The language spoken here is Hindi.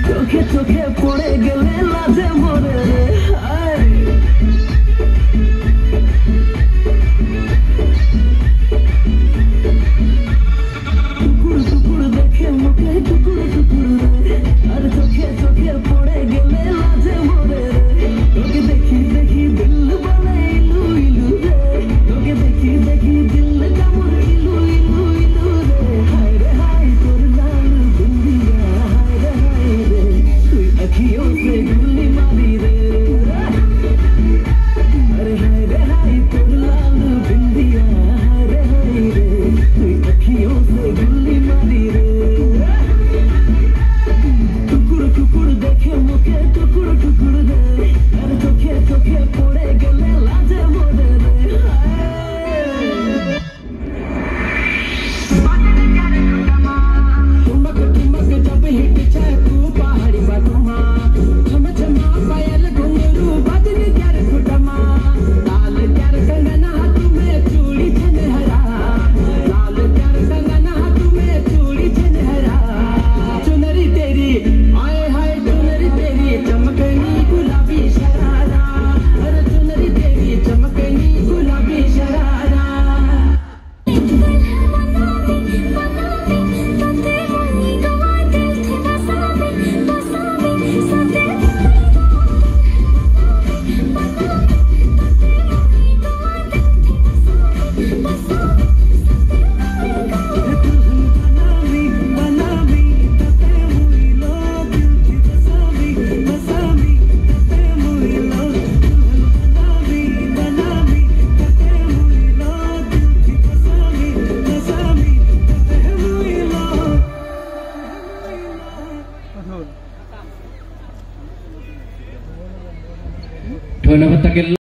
চোখে চোখে পড়ে গেলে লাজে মরে রে টুকুর টুকুর দেখে মুখে টুকুর টুকুর রে আর চোখে চোখে পড়ে গেলে লাজে মরে রে তোকে দেখি দেখি দিল বলে ইলু ইলু রে তোকে দেখি দেখি দিল কামড় ইলু ইলু ইলু রে হায় রে হায় তোর লাল बिंदिया हाय रे তুই अखियों से गुल्ली मारी रे अरे हाय रे हाय তোর लाल बिंदिया हाय रे তুই अखियों से गुल्ली मारी रे टुकुर टुकुर देखे मुखे टुकुर टुकुर दे अरे चोखे चोखे पड़े गले लाजे मोरे रे तुमक तुमक जब हिट जाए तू पहाड़ी बटुमा छम छमा पायल घुंघरू बजन कर फुटमा लाल कर कंगना हाथ में चूड़ी छनहरा लाल कर कंगना हाथ में चूड़ी छनहरा चुनरी तेरी आए हाय चुनरी तेरी चमकनी गुलाबी शरारा अरे चुनरी तेरी चमकनी गुलाबी शरारा ধন্যবাদ তাকে।